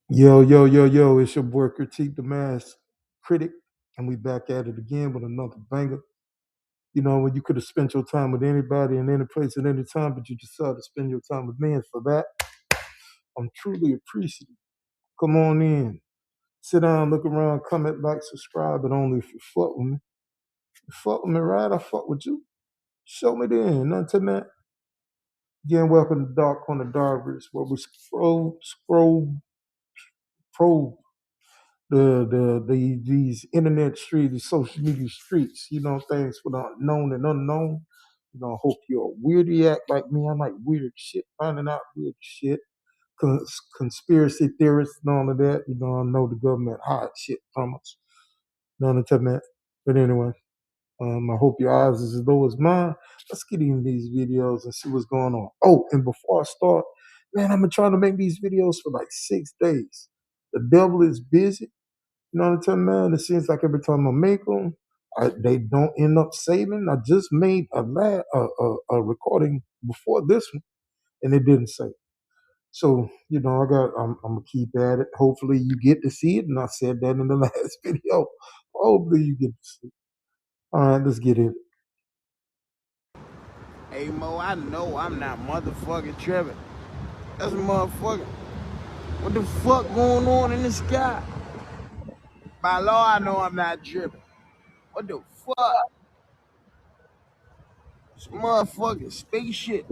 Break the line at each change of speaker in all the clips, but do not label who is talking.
Yo, yo, yo, yo, it's your boy Critique the Mass Critic, and we back at it again with another banger. You know, when you could have spent your time with anybody in any place at any time, but you decided to spend your time with me, and for that, I'm truly appreciative. Come on in, sit down, look around, comment, like, subscribe, but only if you fuck with me. You fuck with me, right? I fuck with you. Show me then, nothing to that. Again, welcome to Dark Corner Darkverse, where we probe these internet streets, these social media streets, you know, things for the known and unknown. You know, I hope you're a weirdiac like me. I like weird shit, finding out weird shit. Conspiracy theorists and all of that. You know, I know the government hide shit from us. None of that. But anyway, I hope your eyes is as low as mine. Let's get into these videos and see what's going on. Oh, and before I start, man, I've been trying to make these videos for like 6 days. The devil is busy. You know what I'm saying, man? It seems like every time I make them, they don't end up saving. I just made a recording before this one, and it didn't save. So you know, I'm gonna keep at it. Hopefully, you get to see it, and I said that in the last video. Hopefully, you get to see it. All right, let's get it.
Hey Mo, I know I'm not motherfucking tripping. That's a motherfucker. What the fuck going on in the sky? By law, I know I'm not tripping. What the fuck? This motherfucking spaceship.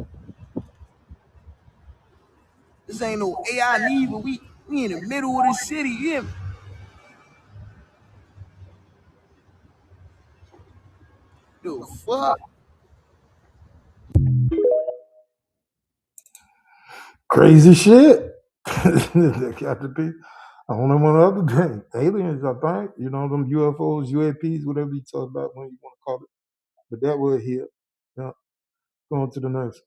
This ain't no AI neither. We in the middle of the city, you hear me? The fuck?
Crazy shit. That got to be. I don't know one other thing. Aliens, I think. You know, them UFOs, UAPs, whatever you talk about when you want to call it. But that was here. Yeah. Going to the next.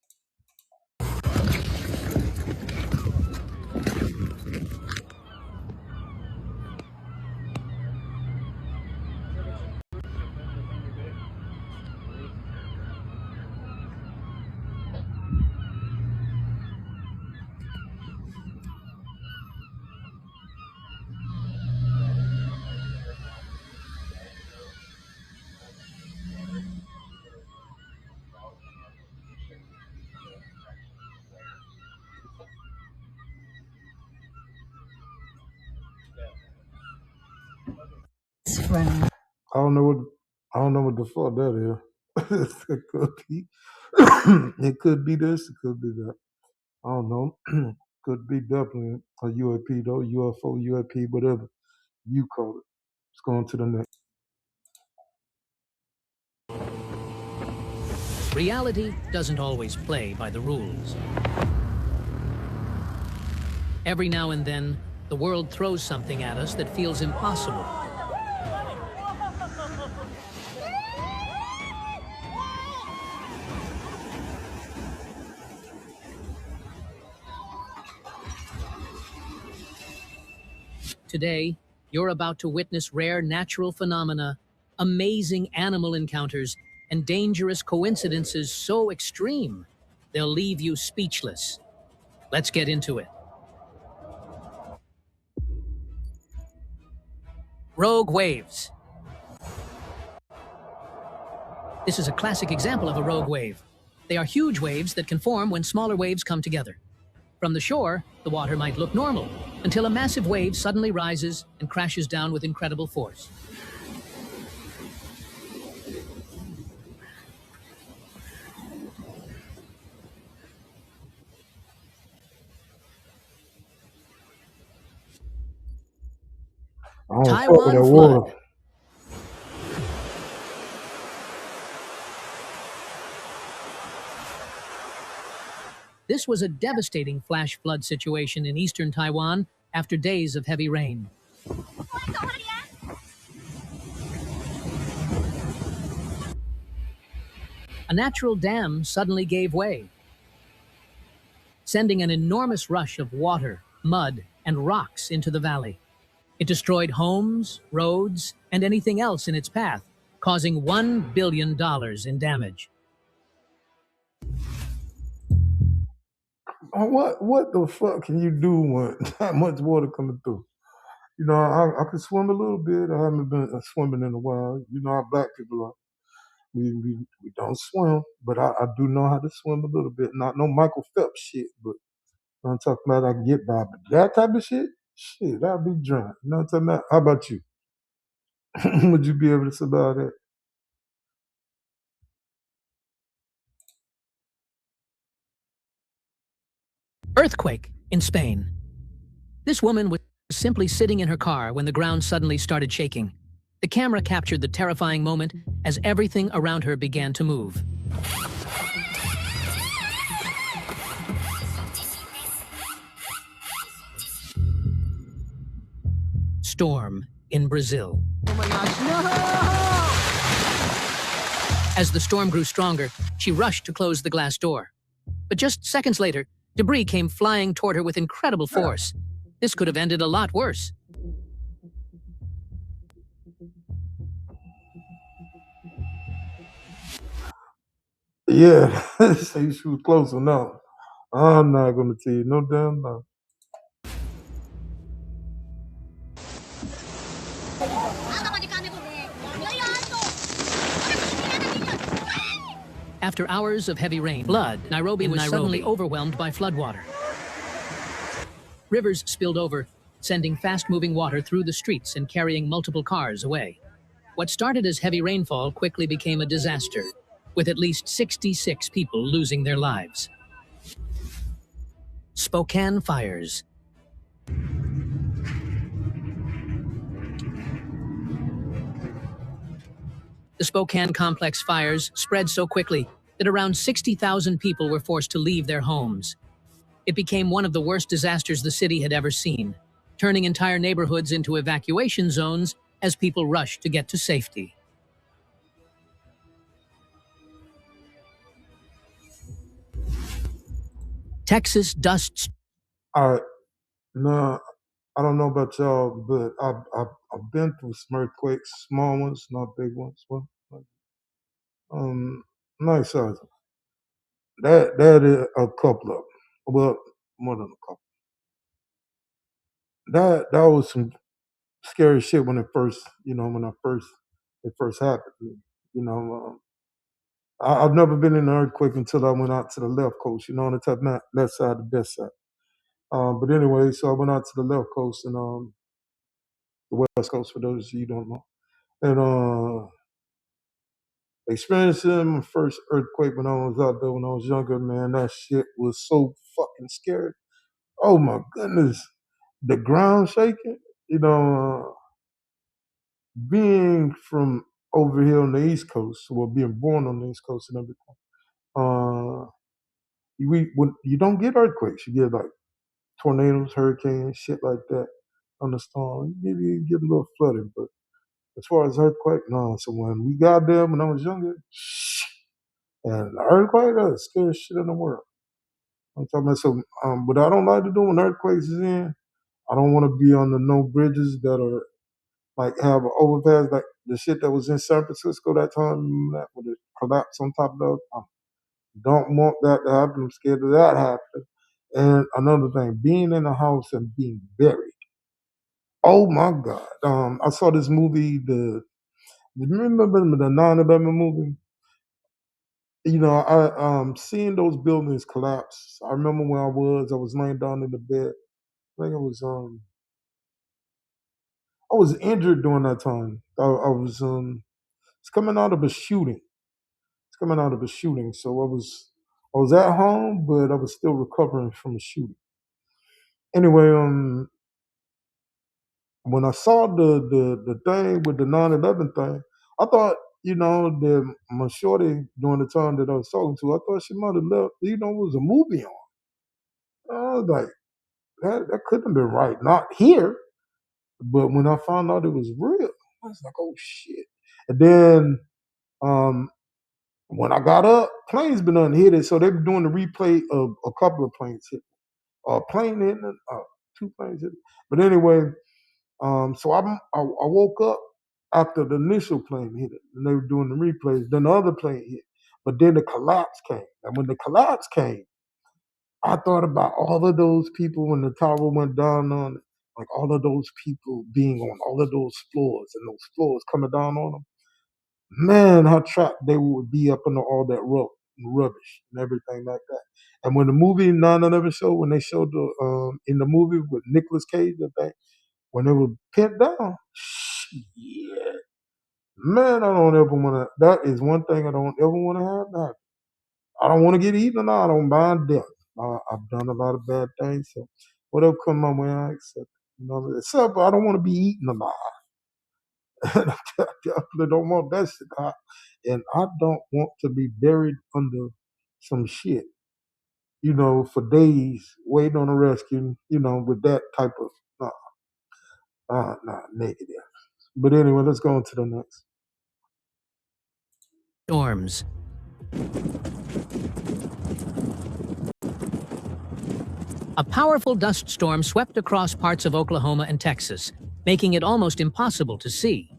I don't know what the fuck that is. It could be. It could be this. It could be that. I don't know. Could be definitely a UAP though. UFO, UAP, whatever you call it. Let's go on to the next.
Reality doesn't always play by the rules. Every now and then, the world throws something at us that feels impossible. Today, you're about to witness rare natural phenomena, amazing animal encounters, and dangerous coincidences so extreme, they'll leave you speechless. Let's get into it. Rogue waves. This is a classic example of a rogue wave. They are huge waves that can form when smaller waves come together. From the shore, the water might look normal, until a massive wave suddenly rises and crashes down with incredible force.
I don't fuck with
Taiwan
that
flood.
water.
This was a devastating flash flood situation in eastern Taiwan after days of heavy rain. A natural dam suddenly gave way, sending an enormous rush of water, mud, and rocks into the valley. It destroyed homes, roads, and anything else in its path, causing $1 billion in damage.
what the fuck can you do when that much water coming through? You know, I can swim a little bit. I haven't been swimming in a while. You know how black people are. We don't swim, but I do know how to swim a little bit. Not no Michael Phelps shit, but I'm talking about I can get by. But that type of shit, I'll be drunk. You know what I'm talking about? How about you? Would you be able to survive that?
Earthquake in Spain. This woman was simply sitting in her car when the ground suddenly started shaking. The camera captured the terrifying moment as everything around her began to move. Storm in Brazil.
Oh my gosh, no!
As the storm grew stronger, she rushed to close the glass door. But just seconds later, debris came flying toward her with incredible force. This could have ended a lot worse.
Yeah, say she was close enough. I'm not gonna tell you no damn lie.
After hours of heavy rain, Nairobi was suddenly overwhelmed by floodwater. Rivers spilled over, sending fast-moving water through the streets and carrying multiple cars away. What started as heavy rainfall quickly became a disaster, with at least 66 people losing their lives. Spokane fires. The Spokane complex fires spread so quickly that around 60,000 people were forced to leave their homes. It became one of the worst disasters the city had ever seen, turning entire neighborhoods into evacuation zones as people rushed to get to safety. Texas dust.
All right, no, I don't know about y'all, but I've been through some earthquakes, small ones, not big ones. Well, um, nice size. That is a couple of them. Well, more than a couple. That was some scary shit when it first, it first happened. You know, I've never been in an earthquake until I went out to the left coast. You know, on the top left side, the best side. But anyway, so I went out to the left coast and the west coast for those of you who don't know, and experiencing my first earthquake when I was out there when I was younger. Man, that shit was so fucking scary. Oh my goodness, the ground shaking. You know, being from over here on the East Coast, well, being born on the East Coast and everything, uh, when you don't get earthquakes, you get like tornadoes, hurricanes, shit like that on the storm. You get a little flooding, but as far as earthquake, no. So when we got there when I was younger, and the earthquake, that's the scariest shit in the world. I'm talking about so, what I don't like to do when earthquakes is in, I don't want to be on the no bridges that are like have an overpass like the shit that was in San Francisco that time, remember that with the collapse on top of the. I don't want that to happen. I'm scared of that happening. And another thing, being in a house and being buried. Oh my God. I saw this movie. You remember the 9/11 movie? You know, I seeing those buildings collapse. I remember where I was laying down in the bed. I think I was injured during that time. I was it's coming out of a shooting. It's coming out of a shooting. So I was at home, but I was still recovering from a shooting. Anyway, when I saw the thing with the 9/11 thing, I thought, that my shorty during the time that I was talking to, I thought she might have left, it was a movie on. I was like, that couldn't have been right. Not here. But when I found out it was real, I was like, oh shit. And then um, when I got up, planes been unhit, so they were doing the replay of a couple of planes hit. A plane hitting, two planes hit. But anyway, so I woke up after the initial plane hit it, and they were doing the replays. Then the other plane hit, but then the collapse came, and when the collapse came, I thought about all of those people when the tower went down on it, like all of those people being on all of those floors and those floors coming down on them. Man, how trapped they would be up under all that rubbish and everything like that. And when the movie 9/11 show, when they showed the in the movie with Nicolas Cage, I think, when they were pinned down, shit, man, I don't ever want to. That is one thing I don't ever want to have back. I don't want to get eaten. I don't mind death. I've done a lot of bad things, so whatever come my way, I accept. Except I don't want to be eaten alive. And I definitely don't want that shit. And I don't want to be buried under some shit, for days waiting on a rescue, with that type of negative. But anyway, let's go on to the next.
Storms. A powerful dust storm swept across parts of Oklahoma and Texas, making it almost impossible to see.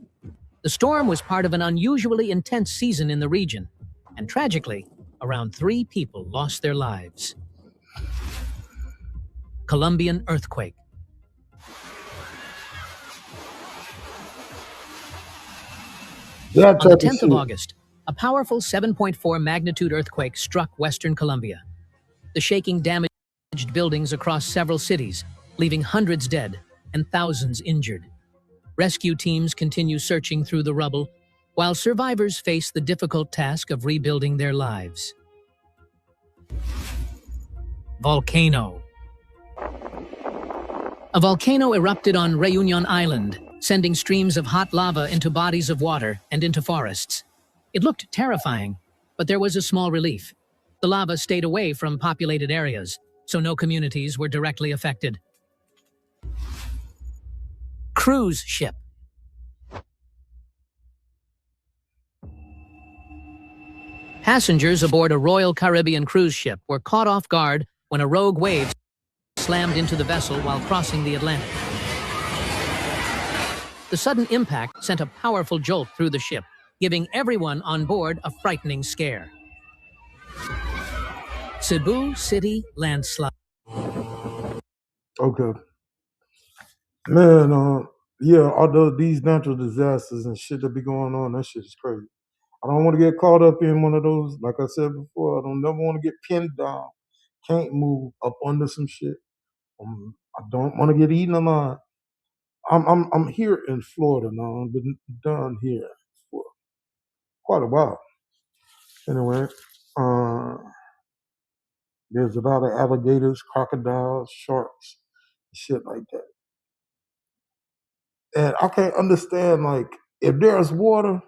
The storm was part of an unusually intense season in the region, and tragically, around 3 people lost their lives. Colombian earthquake. On the 10th of August, a powerful 7.4 magnitude earthquake struck western Colombia. The shaking damaged buildings across several cities, leaving hundreds dead and thousands injured. Rescue teams continue searching through the rubble, while survivors face the difficult task of rebuilding their lives. Volcano. A volcano erupted on Réunion Island, sending streams of hot lava into bodies of water and into forests. It looked terrifying, but there was a small relief. The lava stayed away from populated areas, so no communities were directly affected. Cruise ship. Passengers aboard a Royal Caribbean cruise ship were caught off guard when a rogue wave slammed into the vessel while crossing the Atlantic. The sudden impact sent a powerful jolt through the ship, giving everyone on board a frightening scare. Cebu City landslide.
Okay. Man, yeah, although these natural disasters and shit that be going on, that shit is crazy. I don't want to get caught up in one of those. Like I said before, I don't never want to get pinned down. Can't move up under some shit. I don't want to get eaten alive. I'm here in Florida now. I've been down here for quite a while. Anyway, uh, there's a lot of alligators, crocodiles, sharks, shit like that. And I can't understand, like, if there's water,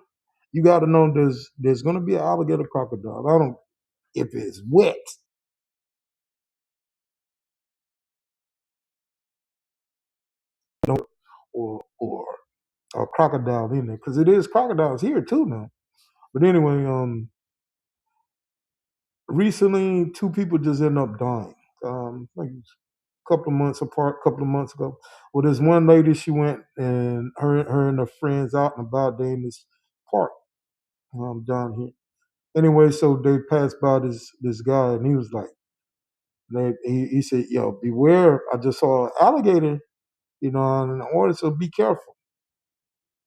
you got to know there's gonna be an alligator, crocodile. I don't if it's wet. Or a crocodile in there because it is crocodiles here too now. But anyway, recently 2 people just ended up dying. Like a couple of months apart, couple of months ago. Well, there's one lady. She went and her and her friends out and about there in this park down here. Anyway, so they passed by this guy and he was like, he said, "Yo, beware! I just saw an alligator, in the order, so be careful."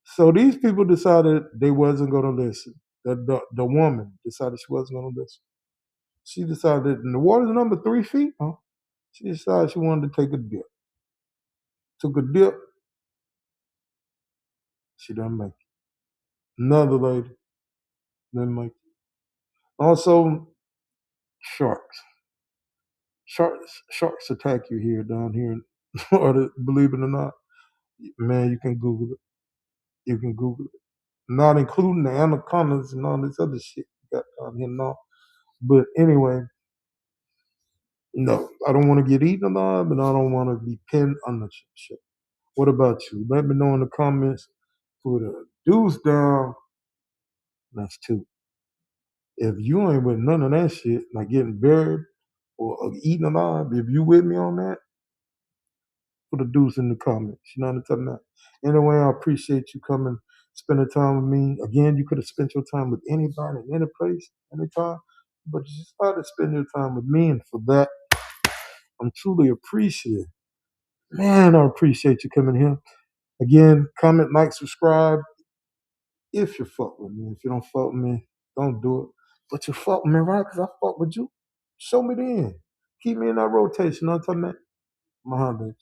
So these people decided they wasn't going to listen. The woman decided she wasn't going to listen. She decided, and the water's number 3 feet, huh? She decided she wanted to take a dip. Took a dip. She didn't make it. Another lady didn't make it. Also, sharks. Sharks attack you down here in Florida, believe it or not. Man, you can Google it. You can Google it. Not including the anacondas and all this other shit you got down here now. But anyway, no, I don't want to get eaten alive, and I don't want to be pinned under shit. What about you? Let me know in the comments. Put a deuce down. That's 2. If you ain't with none of that shit, like getting buried or eaten alive, if you with me on that, put a deuce in the comments. You know what I'm talking about? Anyway, I appreciate you coming, spending time with me. Again, you could have spent your time with anybody, any place, anytime, but you decided to spend your time with me, and for that, I'm truly appreciative. Man, I appreciate you coming here. Again, comment, like, subscribe if you fuck with me. If you don't fuck with me, don't do it. But you fuck with me, right? Because I fuck with you. Show me then. Keep me in that rotation. You know what I'm talking about? Muhammad.